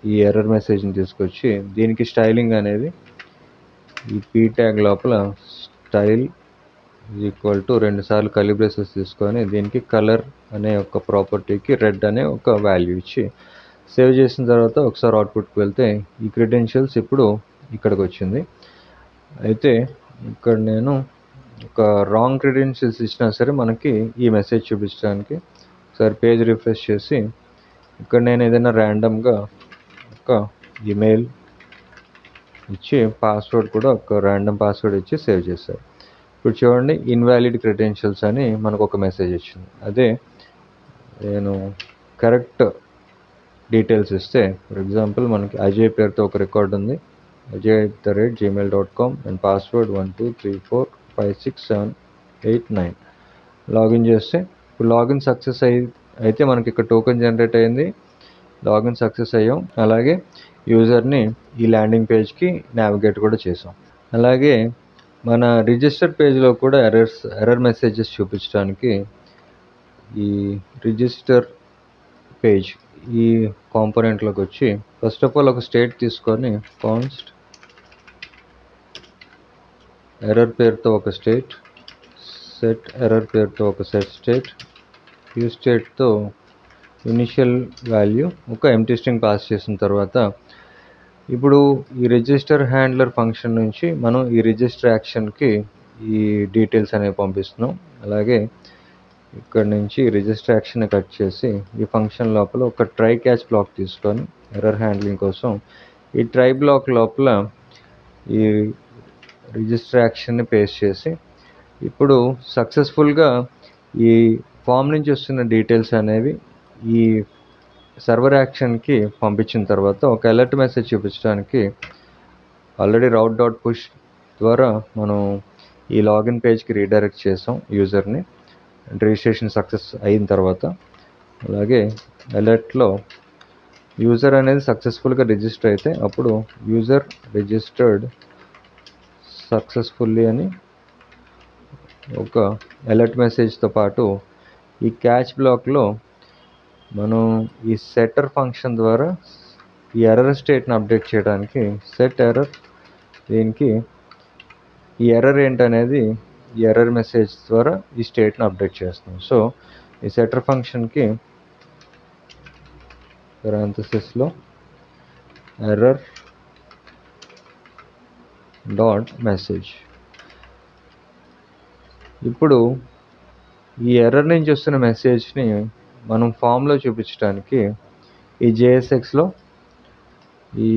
S1: ఈ ఎర్రర్ మెసేజ్ని తీసుకొచ్చి దీనికి స్టైలింగ్ అనేది ఈ p ట్యాగ్ లోపల స్టైల్ ఈక్వల్ టు 2 సార్లు కర్లీ బ్రేసెస్ తీసుకొని దీనికి కలర్ అనే ఒక ప్రాపర్టీకి రెడ్ అనే ఒక వాల్యూ ఇచ్చి సేవ్ చేసిన తర్వాత ఒకసారి అవుట్పుట్కి వెళ్తే ఈ క్రెడెన్షియల్స్ ఇప్పుడు ఇక్కడికి వచ్చింది. అయితే ఇక్కడ నేను ఒక రాంగ్ క్రెడెన్షియల్స్ ఇచ్చినా సరే మనకి ఈ మెసేజ్ చూపించడానికి ఒకసారి పేజ్ రిఫ్రెష్ చేసి ఇక్కడ నేను ఏదైనా ర్యాండమ్గా ఒక ఈమెయిల్ ఇచ్చి పాస్వర్డ్ కూడా ఒక ర్యాండమ్ పాస్వర్డ్ ఇచ్చి సేవ్ చేశారు. ఇప్పుడు చూడండి ఇన్వాలిడ్ క్రెడెన్షియల్స్ అని మనకు ఒక మెసేజ్ వచ్చింది. అదే నేను కరెక్ట్ డీటెయిల్స్ ఇస్తే ఫర్ ఎగ్జాంపుల్ మనకి అజయ్ పేరుతో ఒక రికార్డ్ ఉంది, ajay@gmail.com అండ్ పాస్వర్డ్ 1234567889 లాగిన్ చేస్తే ఇప్పుడు లాగిన్ సక్సెస్ అయితే మనకి ఇక్కడ టోకెన్ జనరేట్ అయింది, లాగిన్ సక్సెస్ అయ్యాం. అలాగే యూజర్ని ఈ ల్యాండింగ్ పేజ్కి నావిగేట్ కూడా చేసాం. అలాగే మన రిజిస్టర్ పేజ్లో కూడా ఎర్రర్ మెసేజెస్ చూపించడానికి ఈ రిజిస్టర్ పేజ్ ఈ కాంపోనెంట్లోకి వచ్చి ఫస్ట్ ఆఫ్ ఆల్ ఒక స్టేట్ తీసుకొని కాన్స్ట్ ఎర్రర్ పేరుతో ఒక స్టేట్, సెట్ ఎర్రర్ పేరుతో ఒక సెట్ స్టేట్, ఈ స్టేట్తో ఇనిషియల్ వాల్యూ ఒక ఎంప్టీ స్ట్రింగ్ పాస్ చేసిన తర్వాత ఇప్పుడు ఈ రిజిస్టర్ హ్యాండ్లర్ ఫంక్షన్ నుంచి మనం ఈ రిజిస్టర్ యాక్షన్కి ఈ డీటెయిల్స్ అనేవి పంపిస్తున్నాం. అలాగే ఇక్కడ నుంచి రిజిస్టర్ యాక్షన్ కట్ చేసి ఈ ఫంక్షన్ లోపల ఒక ట్రై క్యాచ్ బ్లాక్ తీసుకొని ఎర్రర్ హ్యాండ్లింగ్ కోసం ఈ ట్రై బ్లాక్ లోపల ఈ రిజిస్టర్ యాక్షన్ని పేస్ట్ చేసి ఇప్పుడు సక్సెస్ఫుల్గా ఈ ఫామ్ నుంచి వస్తున్న డీటెయిల్స్ అనేవి ఈ సర్వర్ యాక్షన్కి పంపించిన తర్వాత ఒక అలర్ట్ మెసేజ్ చూపించడానికి ఆల్రెడీ route.push ద్వారా మనం ఈ లాగిన్ పేజ్కి రీడైరెక్ట్ చేసాం యూజర్ని రిజిస్ట్రేషన్ సక్సెస్ అయిన తర్వాత. అలాగే అలర్ట్లో యూజర్ అనేది సక్సెస్ఫుల్గా రిజిస్టర్ అయితే అప్పుడు యూజర్ రిజిస్టర్డ్ సక్సెస్ఫుల్లీ అని ఒక అలర్ట్ మెసేజ్తో పాటు ఈ క్యాచ్ బ్లాక్లో మనం ఈ సెటర్ ఫంక్షన్ ద్వారా ఈ ఎర్రర్ స్టేట్ని అప్డేట్ చేయడానికి సెట్ ఎర్రర్ దీనికి ఈ ఎర్రర్ ఏంటనేది ఈ ఎర్రర్ మెసేజ్ ద్వారా ఈ స్టేట్ని అప్డేట్ చేస్తాం. సో ఈ సెటర్ ఫంక్షన్కి parenthesisలో ఎర్రర్ డాట్ మెసేజ్. ఇప్పుడు ఈ ఎర్రర్ నుంచి వస్తున్న మెసేజ్ని మనం ఫామ్లో చూపించడానికి ఈ JSXలో ఈ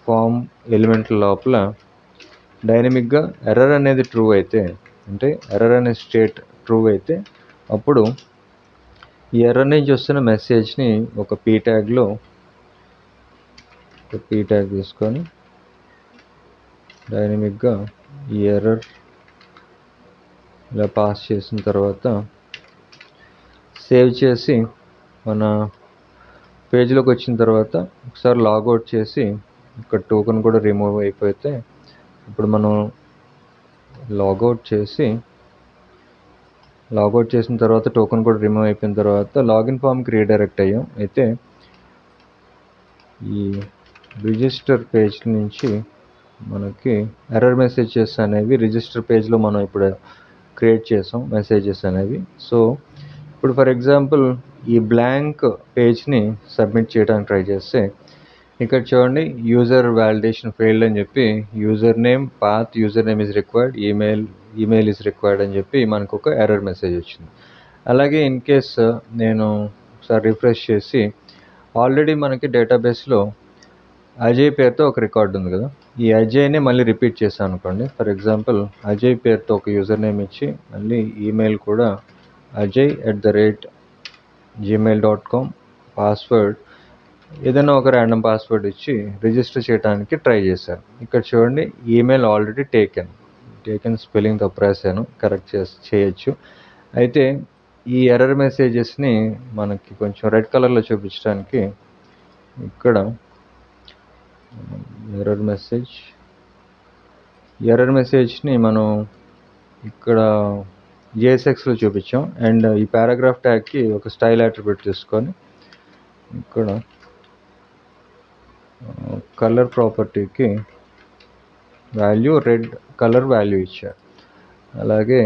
S1: ఫామ్ ఎలిమెంట్ల లోపల డైనమిక్గా ఎర్రర్ అనేది ట్రూ అయితే అంటే ఎర్రర్ అనే స్టేట్ ట్రూ అయితే అప్పుడు ఈ ఎర్రర్ నుంచి వస్తున్న మెసేజ్ని ఒక పీ ట్యాగ్లో తీసుకొని డైనమిక్గా ఈ ఎర్రర్ ఇలా పాస్ చేసిన తర్వాత సేవ్ చేసి మన పేజ్లోకి వచ్చిన తర్వాత ఒకసారి లాగౌట్ చేసి ఇక్కడ టోకెన్ కూడా రిమూవ్ అయిపోతే ఇప్పుడు మనం లాగౌట్ చేసిన తర్వాత టోకెన్ కూడా రిమూవ్ అయిపోయిన తర్వాత లాగిన్ ఫామ్కి రీడైరెక్ట్ అయ్యాం. అయితే ఈ రిజిస్టర్ పేజ్ నుంచి మనకి ఎర్రర్ మెసేజెస్ అనేవి రిజిస్టర్ పేజ్లో మనం ఇప్పుడు క్రియేట్ చేసాం మెసేజెస్ అనేవి. సో ఇప్పుడు ఫర్ ఎగ్జాంపుల్ ఈ బ్లాంక్ పేజ్ని సబ్మిట్ చేయడానికి ట్రై చేస్తే ఇక్కడ చూడండి యూజర్ వ్యాలిడేషన్ ఫెయిల్డ్ అని చెప్పి user name path user name is required email is required అని చెప్పి మనకు ఒక ఎర్రర్ మెసేజ్ వచ్చింది. అలాగే ఇన్ కేస్ నేను ఒకసారి రిఫ్రెష్ చేసి ఆల్రెడీ మనకి డేటాబేస్లో అజయ్ పేరుతో ఒక రికార్డ్ ఉంది కదా, ఈ అజయ్ని మళ్ళీ రిపీట్ చేశాను అనుకోండి. ఫర్ ఎగ్జాంపుల్ అజయ్ పేరుతో ఒక యూజర్ నేమ్ ఇచ్చి మళ్ళీ ఈమెయిల్ కూడా ajay@gmail.com పాస్వర్డ్ ఏదైనా ఒక ర్యాండమ్ పాస్వర్డ్ ఇచ్చి రిజిస్టర్ చేయడానికి ట్రై చేశాను. ఇక్కడ చూడండి ఈమెయిల్ ఆల్రెడీ టేకెన్ స్పెల్లింగ్ తప్పు రాశాను, కరెక్ట్ చేయొచ్చు. అయితే ఈ ఎర్రర్ మెసేజెస్ని మనకి కొంచెం రెడ్ కలర్లో చూపించడానికి ఇక్కడ ఎర్రర్ మెసేజ్ని మనం ఇక్కడ JSXలో చూపించాం. అండ్ ఈ పారాగ్రాఫ్ ట్యాగ్కి ఒక స్టైల్ అట్రిబ్యూట్ తీసుకొని ఇక్కడ కలర్ ప్రాపర్టీకి రెడ్ కలర్ వాల్యూ ఇచ్చారు. అలాగే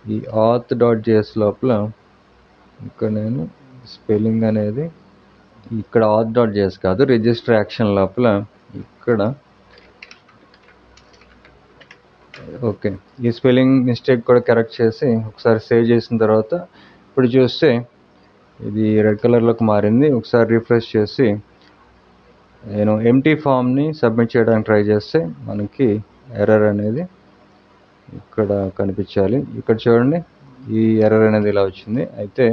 S1: ఈ auth.js లోపల ఇక్కడ నేను స్పెల్లింగ్ అనేది ఇక్కడ auth.js కాదు రిజిస్టర్ యాక్షన్ లోపల ఇక్కడ ఓకే ఈ స్పెల్లింగ్ మిస్టేక్ కూడా కరెక్ట్ చేసి ఒకసారి సేవ్ చేసిన తర్వాత ఇప్పుడు చూస్తే ఇది రెడ్ కలర్లోకి మారింది. ఒకసారి రిఫ్రెష్ చేసి నేను ఎంటీ ఫామ్ని సబ్మిట్ చేయడానికి ట్రై చేస్తే మనకి ఎర్రర్ అనేది ఇక్కడ కనిపించాలి. ఇక్కడ చూడండి ఈ ఎర్రర్ అనేది ఇలా వచ్చింది. అయితే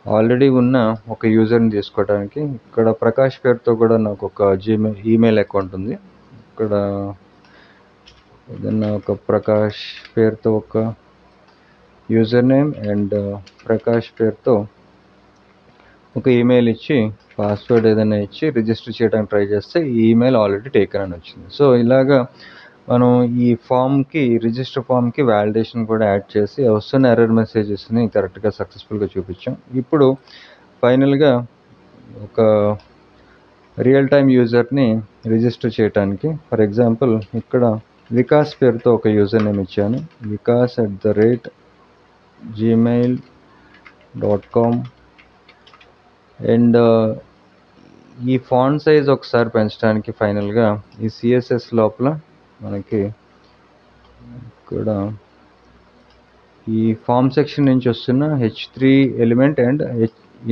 S1: ఆల్రెడీ ఉన్న ఒక యూజర్ని తీసుకోవడానికి ఇక్కడ ప్రకాష్ పేరుతో కూడా నాకు ఒక ఈమెయిల్ అకౌంట్ ఉంది. ఇక్కడ ఏదన్నా ఒక ప్రకాష్ పేరుతో ఒక యూజర్ నేమ్ అండ్ ప్రకాష్ పేరుతో ఒక ఈమెయిల్ ఇచ్చి పాస్వర్డ్ ఏదైనా ఇచ్చి రిజిస్టర్ చేయడానికి ట్రై చేస్తే ఈ ఈమెయిల్ ఆల్రెడీ టేకన్ అని వచ్చింది. సో ఇలాగా మనం ఈ రిజిస్టర్ ఫామ్కి వ్యాలిడేషన్ కూడా యాడ్ చేసి వస్తున్న ఎర్రర్ మెసేజెస్ని కరెక్ట్గా సక్సెస్ఫుల్గా చూపించాం. ఇప్పుడు ఫైనల్గా ఒక రియల్ టైమ్ యూజర్ని రిజిస్టర్ చేయడానికి ఫర్ ఎగ్జాంపుల్ ఇక్కడ వికాస్ పేరుతో ఒక యూజర్ నేమ్ ఇచ్చాను, vikas@gmail.com. అండ్ ఈ ఫాంట్ సైజ్ ఒకసారి పెంచడానికి ఫైనల్గా ఈ CSS లోపల మనకి ఇక్కడ ఈ ఫామ్ సెక్షన్ నుంచి వస్తున్న H3 element and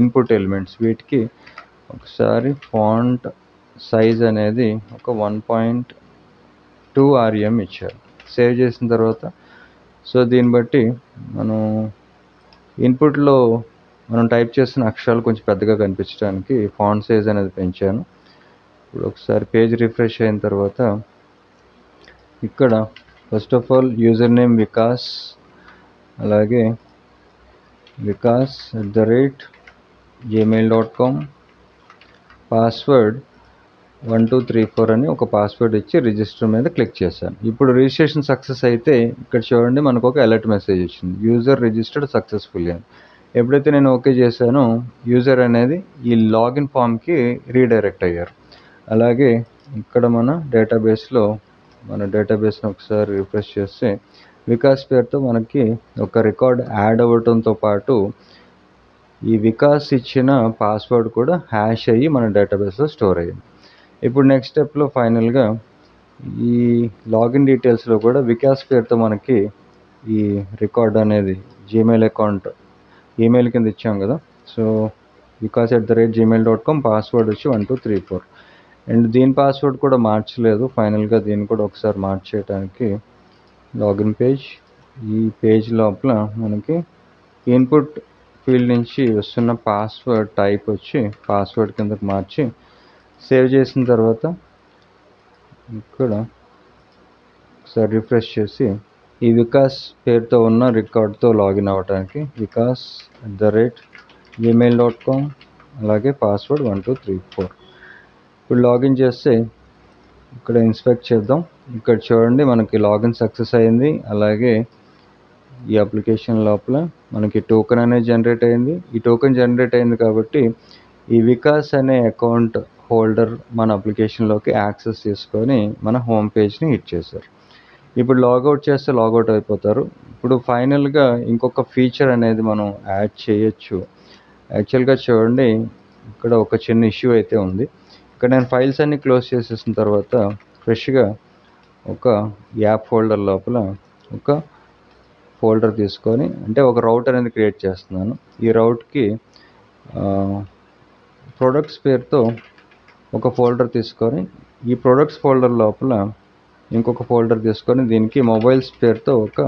S1: input elements వీటికి ఒకసారి ఫాంట్ సైజ్ అనేది ఒక 1.2 rem ఇచ్చారు. సేవ్ చేసిన తర్వాత సో దీన్ని బట్టి మనం ఇన్పుట్లో మనం టైప్ చేసిన అక్షరాలు కొంచెం పెద్దగా కనిపించడానికి ఫాంట్ సైజ్ అనేది పెంచాను. ఇప్పుడు ఒకసారి పేజ్ రిఫ్రెష్ అయిన తర్వాత ఇక్కడ first of all user name Vikas, అలాగే vikas@gmail.com, పాస్వర్డ్ 1234 అని ఒక పాస్వర్డ్ ఇచ్చి రిజిస్టర్ మీద క్లిక్ చేశాను. ఇప్పుడు రిజిస్ట్రేషన్ సక్సెస్ అయితే ఇక్కడ చూడండి మనకు ఒక అలర్ట్ మెసేజ్ వచ్చింది, యూజర్ రిజిస్టర్డ్ సక్సెస్ఫుల్లీ అని. ఎప్పుడైతే నేను ఓకే చేశానో యూజర్ అనేది ఈ లాగిన్ ఫామ్కి రీడైరెక్ట్ అయ్యారు. అలాగే ఇక్కడ మన డేటాబేస్ని ఒకసారి రిఫ్రెష్ చేస్తే వికాస్ పేరుతో మనకి ఒక రికార్డ్ యాడ్ అవ్వడంతో పాటు ఈ వికాస్ ఇచ్చిన పాస్వర్డ్ కూడా హ్యాష్ అయ్యి మన డేటాబేస్లో స్టోర్ అయ్యింది. ఇప్పుడు నెక్స్ట్ స్టెప్లో ఫైనల్గా ఈ లాగిన్ డీటెయిల్స్లో కూడా వికాస్ పేరుతో మనకి ఈ రికార్డ్ అనేది జీమెయిల్ అకౌంట్ ఈమెయిల్ కింద ఇచ్చాం కదా, సో vikas@gmail.com పాస్వర్డ్ వచ్చి 1234 అండ్ దీని పాస్వర్డ్ కూడా మార్చలేదు. ఫైనల్గా దీన్ని కూడా ఒకసారి మార్చేయడానికి లాగిన్ పేజ్, ఈ పేజ్ లోపల మనకి ఇన్పుట్ ఫీల్డ్ నుంచి వస్తున్న పాస్వర్డ్ టైప్ వచ్చి పాస్వర్డ్ కిందకు మార్చి సేవ్ చేసిన తర్వాత ఇక్కడ ఒకసారి రిఫ్రెష్ చేసి ఈ వికాస్ పేరుతో ఉన్న రికార్డ్తో లాగిన్ అవ్వడానికి vikas@gmail.com అలాగే పాస్వర్డ్ 1234. ఇప్పుడు లాగిన్ చేస్తే ఇక్కడ ఇన్స్పెక్ట్ చేద్దాం. ఇక్కడ చూడండి మనకి లాగిన్ సక్సెస్ అయింది. అలాగే ఈ అప్లికేషన్ లోపల మనకి టోకెన్ అనేది జనరేట్ అయింది. ఈ టోకెన్ జనరేట్ అయింది కాబట్టి ఈ వికాస్ అనే అకౌంట్ హోల్డర్ మన అప్లికేషన్లోకి యాక్సెస్ చేసుకొని మన హోమ్ పేజ్ని హిట్ చేశారు. ఇప్పుడు లాగౌట్ చేస్తే లాగౌట్ అయిపోతారు. ఇప్పుడు ఫైనల్గా ఇంకొక ఫీచర్ అనేది మనం యాడ్ చేయొచ్చు. యాక్చువల్గా చూడండి ఇక్కడ ఒక చిన్న ఇష్యూ అయితే ఉంది. ఇక్కడ నేను ఫైల్స్ అన్ని క్లోజ్ చేసేసిన తర్వాత ఫ్రెష్గా ఒక యాప్ ఫోల్డర్ లోపల ఒక ఫోల్డర్ తీసుకొని అంటే ఒక రౌట్ అనేది క్రియేట్ చేస్తున్నాను. ఈ రౌట్కి ప్రొడక్ట్స్ పేరుతో ఒక ఫోల్డర్ తీసుకొని ఈ ప్రొడక్ట్స్ ఫోల్డర్ లోపల ఇంకొక ఫోల్డర్ తీసుకొని దీనికి మొబైల్స్ పేరుతో ఒక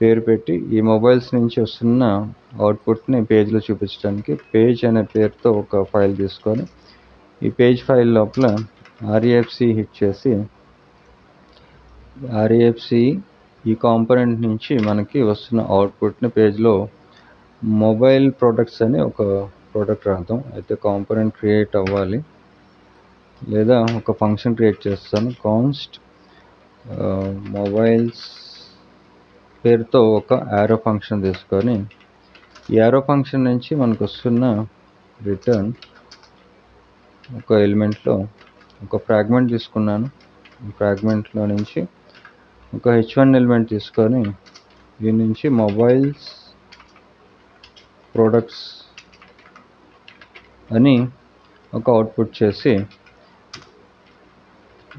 S1: పేరు పెట్టి ఈ మొబైల్స్ నుంచి వస్తున్న అవుట్పుట్ని పేజ్లో చూపించడానికి పేజ్ అనే పేరుతో ఒక ఫైల్ తీసుకొని ఈ పేజ్ ఫైల్ లోపల REFC హిట్ చేసి REFC ఈ కాంపోనెంట్ నుంచి మనకి వస్తున్న అవుట్పుట్ని పేజ్లో మొబైల్ ప్రొడక్ట్స్ అని ఒక ప్రోడక్ట్ రాద్దాం. అయితే కాంపోనెంట్ క్రియేట్ అవ్వాలి లేదా ఒక ఫంక్షన్ క్రియేట్ చేస్తాను. కాన్స్ట్ మొబైల్స్ పేరుతో ఒక యారో ఫంక్షన్ తీసుకొని ఈ యారో ఫంక్షన్ నుంచి మనకు వస్తున్న రిటర్న్ ఒక ఎలిమెంట్లో ఒక ఫ్రాగ్మెంట్ తీసుకున్నాను. ఈ ఫ్రాగ్మెంట్లో నుంచి ఒక H1 ఎలిమెంట్ తీసుకొని దీని నుంచి మొబైల్స్ ప్రొడక్ట్స్ అని ఒక అవుట్పుట్ చేసి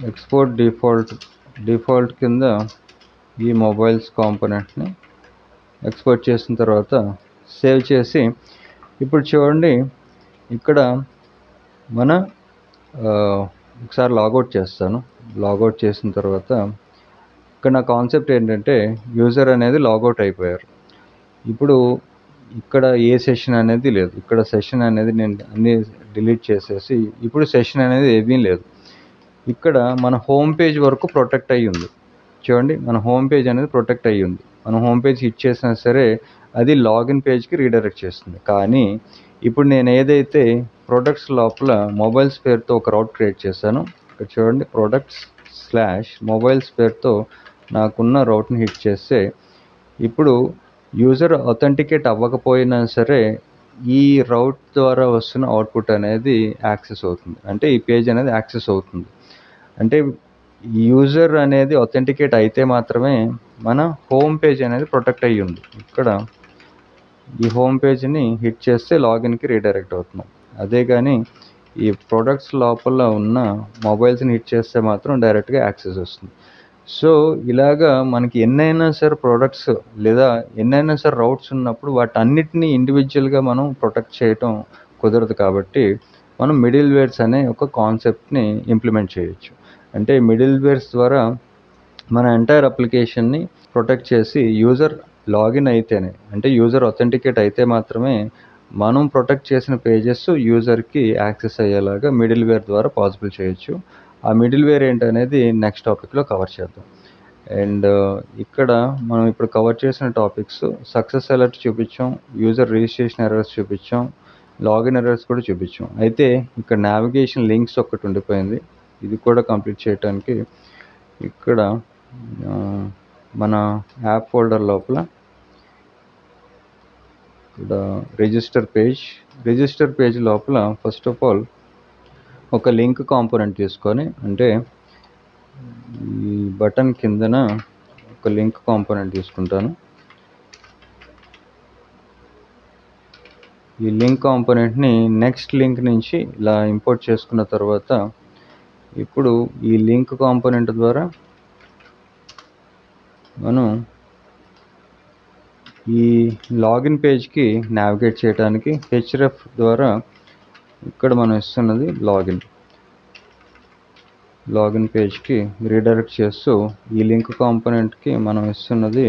S1: ఎక్స్పోర్ట్ డిఫాల్ట్ కింద ఈ మొబైల్స్ కాంపోనెంట్ని ఎక్స్పోర్ట్ చేసిన తర్వాత సేవ్ చేసి ఇప్పుడు చూడండి ఇక్కడ మన ఒకసారి లాగౌట్ చేస్తాను. లాగౌట్ చేసిన తర్వాత ఇక్కడ నా కాన్సెప్ట్ ఏంటంటే యూజర్ అనేది లాగౌట్ అయిపోయారు. ఇప్పుడు ఇక్కడ ఏ సెషన్ అనేది లేదు. ఇక్కడ సెషన్ అనేది నేను అన్నీ డిలీట్ చేసేసి ఇప్పుడు సెషన్ అనేది ఏమీ లేదు. ఇక్కడ మన హోమ్ పేజ్ వరకు ప్రొటెక్ట్ అయ్యి ఉంది. చూడండి మన హోమ్ పేజ్ అనేది ప్రొటెక్ట్ అయ్యి ఉంది. మన హోమ్ పేజ్ హిట్ చేసినా సరే అది లాగిన్ పేజ్కి రీడైరెక్ట్ చేస్తుంది. కానీ ఇప్పుడు నేను ఏదైతే ప్రొడక్ట్స్ లోపల మొబైల్స్ పేరుతో ఒక రౌట్ క్రియేట్ చేశానో ఇక్కడ చూడండి products/mobiles పేరుతో నాకున్న రౌట్ని హిట్ చేస్తే ఇప్పుడు యూజర్ అథెంటికేట్ అవ్వకపోయినా సరే ఈ రౌట్ ద్వారా వస్తున్న అవుట్పుట్ అనేది యాక్సెస్ అవుతుంది. అంటే ఈ పేజ్ అనేది యాక్సెస్ అవుతుంది. అంటే యూజర్ అనేది అథెంటికేట్ అయితే మాత్రమే మన హోమ్ పేజ్ అనేది ప్రొటెక్ట్ అయ్యి ఉంది. ఇక్కడ ఈ హోమ్ పేజ్ని హిట్ చేస్తే లాగిన్కి రీడైరెక్ట్ అవుతున్నాం. అదే కానీ ఈ ప్రొడక్ట్స్ లోపల ఉన్న మొబైల్స్ని హిట్ చేస్తే మాత్రం డైరెక్ట్గా యాక్సెస్ వస్తుంది. సో ఇలాగా మనకి ఎన్నైనా సరే ప్రొడక్ట్స్ లేదా ఎన్నైనా సరే రౌట్స్ ఉన్నప్పుడు వాటన్నిటిని ఇండివిజువల్గా మనం ప్రొటెక్ట్ చేయటం కుదరదు. కాబట్టి మనం మిడిల్ వేర్స్ అనే ఒక కాన్సెప్ట్ని ఇంప్లిమెంట్ చేయొచ్చు. అంటే మిడిల్ వేర్స్ ద్వారా మన ఎంటైర్ అప్లికేషన్ని ప్రొటెక్ట్ చేసి యూజర్ లాగిన్ అయితేనే అంటే యూజర్ అథెంటికేట్ అయితే మాత్రమే మనం ప్రొటెక్ట్ చేసిన పేజెస్ యూజర్కి యాక్సెస్ అయ్యేలాగా మిడిల్ వేర్ ద్వారా పాసిబుల్ చేయొచ్చు. ఆ మిడిల్ వేర్ ఏంటనేది నెక్స్ట్ టాపిక్లో కవర్ చేద్దాం. అండ్ ఇక్కడ మనం ఇప్పుడు కవర్ చేసిన టాపిక్స్ సక్సెస్ అలర్ట్ చూపించాం, యూజర్ రిజిస్ట్రేషన్ ఎర్రర్స్ చూపించాం, లాగిన్ ఎర్రర్స్ కూడా చూపించాం. అయితే ఇక్కడ నావిగేషన్ లింక్స్ ఒకటి ఉండిపోయింది. ఇది కూడా కంప్లీట్ చేయడానికి ఇక్కడ మన యాప్ ఫోల్డర్ లోపల ఇక్కడ రిజిస్టర్ పేజ్ లోపల ఫస్ట్ ఆఫ్ ఆల్ ఒక లింక్ కాంపోనెంట్ తీసుకొని అంటే ఈ బటన్ కిందన ఒక లింక్ కాంపోనెంట్ తీసుకుంటాను. ఈ లింక్ కాంపోనెంట్ని నెక్స్ట్ లింక్ నుంచి ఇలా ఇంపోర్ట్ చేసుకున్న తర్వాత ఇప్పుడు ఈ లింక్ కాంపోనెంట్ ద్వారా మనం ఈ లాగిన్ పేజ్కి నావిగేట్ చేయడానికి href ద్వారా ఇక్కడ మనం ఇస్తున్నది లాగిన్ పేజ్కి రీడైరెక్ట్ చేస్తూ ఈ లింక్ కాంపోనెంట్కి మనం ఇస్తున్నది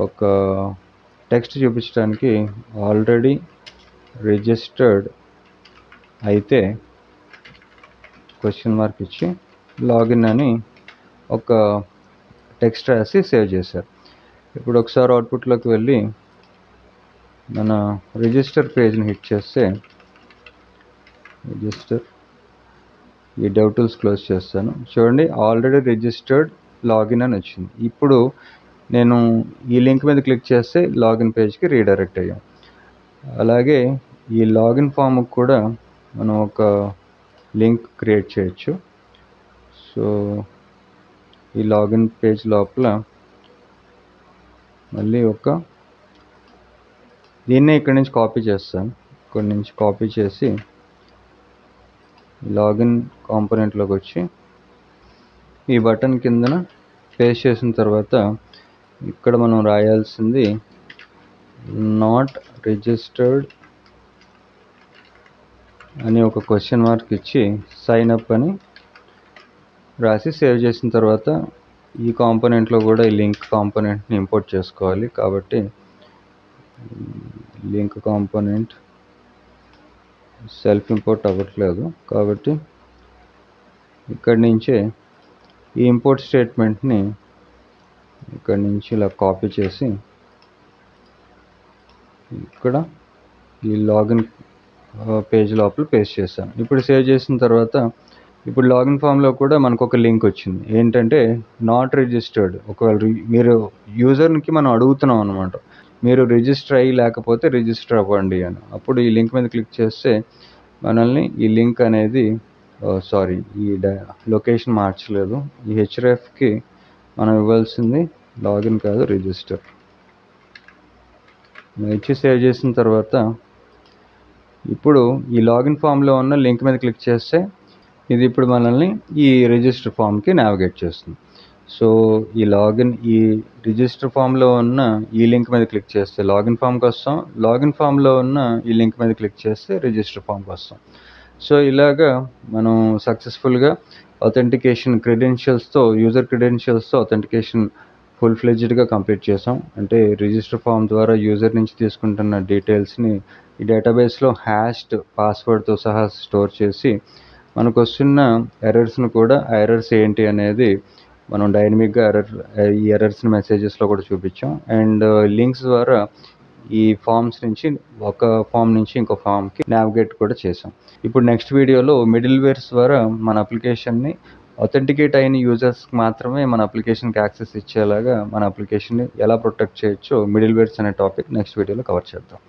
S1: ఒక టెక్స్ట్ చూపించడానికి ఆల్రెడీ రిజిస్టర్డ్ అయితే క్వశ్చన్ మార్క్ ఇచ్చి లాగిన్ అని ఒక టెక్స్ట్ రాసి సేవ్ చేశారు. ఇప్పుడు ఒకసారి అవుట్పుట్లోకి వెళ్ళి మన రిజిస్టర్ పేజ్ని హిట్ చేస్తే రిజిస్టర్ ఈ డెవ్టూల్స్ క్లోజ్ చేస్తాను. చూడండి ఆల్రెడీ రిజిస్టర్డ్ లాగిన్ అని వచ్చింది. ఇప్పుడు నేను ఈ లింక్ మీద క్లిక్ చేస్తే లాగిన్ పేజ్కి రీడైరెక్ట్ అయ్యాం. అలాగే ఈ లాగిన్ ఫామ్కి కూడా మనం ఒక లింక్ క్రియేట్ చేయొచ్చు. సో ఈ లాగిన్ పేజ్ లోపల మళ్ళీ దీన్నే ఇక్కడి నుంచి కాపీ చేస్తాను. ఇక్కడి నుంచి కాపీ చేసి లాగిన్ కాంపోనెంట్లోకి వచ్చి ఈ బటన్ కిందన పేస్ట్ చేసిన తర్వాత ఇక్కడ మనం రాయాల్సింది నాట్ రిజిస్టర్డ్ అని ఒక క్వశ్చన్ మార్క్ ఇచ్చి సైన్ అప్ అని రాసి సేవ్ చేసిన తర్వాత ఈ కాంపోనెంట్లో కూడా ఈ లింక్ కాంపోనెంట్ని ఇంపోర్ట్ చేసుకోవాలి. కాబట్టి లింక్ కాంపోనెంట్ సెల్ఫ్ ఇంపోర్ట్ అవ్వట్లేదు కాబట్టి ఇక్కడి నుంచే ఈ ఇంపోర్ట్ స్టేట్మెంట్ని ఇక్కడి నుంచి ఇలా కాపీ చేసి ఇక్కడ ఈ లాగిన్ పేజ్ లోపల పేస్ట్ చేశాను. ఇప్పుడు సేవ్ చేసిన తర్వాత ఇప్పుడు లాగిన్ ఫామ్లో కూడా మనకు ఒక లింక్ వచ్చింది. ఏంటంటే నాట్ రిజిస్టర్డ్. ఒకవేళ మీరు యూజర్కి మనం అడుగుతున్నాం అనమాట, మీరు రిజిస్టర్ అయ్యి లేకపోతే రిజిస్టర్ అవ్వండి అని. అప్పుడు ఈ లింక్ మీద క్లిక్ చేస్తే మనల్ని ఈ లింక్ అనేది ఈ లొకేషన్ మార్చలేదు. ఈ హెచ్ఆర్ఎఫ్కి మనం ఇవ్వాల్సింది లాగిన్ కాదు రిజిస్టర్ ఇచ్చి సేవ్ చేసిన తర్వాత ఇప్పుడు ఈ లాగిన్ ఫామ్లో ఉన్న లింక్ మీద క్లిక్ చేస్తే ఇది ఇప్పుడు మనల్ని ఈ రిజిస్టర్ ఫామ్కి నావిగేట్ చేస్తుంది. సో ఈ రిజిస్టర్ ఫామ్లో ఉన్న ఈ లింక్ మీద క్లిక్ చేస్తే లాగిన్ ఫామ్కి వస్తాం, లాగిన్ ఫామ్లో ఉన్న ఈ లింక్ మీద క్లిక్ చేస్తే రిజిస్టర్ ఫామ్కి వస్తాం. సో ఇలాగా మనం సక్సెస్ఫుల్గా అథెంటికేషన్ యూజర్ క్రెడెన్షియల్స్తో అథెంటికేషన్ ఫుల్ ఫ్లెడ్జ్డ్గా కంప్లీట్ చేసాం. అంటే రిజిస్టర్ ఫామ్ ద్వారా యూజర్ నుంచి తీసుకుంటున్న డీటెయిల్స్ని ఈ డేటాబేస్లో హ్యాష్డ్ పాస్వర్డ్తో సహా స్టోర్ చేసి మనకు వస్తున్న ఎర్రర్స్ను కూడా ఆ ఎర్రర్స్ ఏంటి అనేది మనం డైనమిక్గా ఈ ఎర్రర్స్ని మెసేజెస్లో కూడా చూపించాం. అండ్ లింక్స్ ద్వారా ఈ ఫామ్స్ నుంచి ఒక ఫామ్ నుంచి ఇంకో ఫామ్కి నావిగేట్ కూడా చేసాం. ఇప్పుడు నెక్స్ట్ వీడియోలో మిడిల్వేర్స్ ద్వారా మన అప్లికేషన్ని అథెంటికేట్ అయిన యూజర్స్కి మాత్రమే మన అప్లికేషన్కి యాక్సెస్ ఇచ్చేలాగా మన అప్లికేషన్ని ఎలా ప్రొటెక్ట్ చేయొచ్చో మిడిల్వేర్స్ అనే టాపిక్ నెక్స్ట్ వీడియోలో కవర్ చేద్దాం.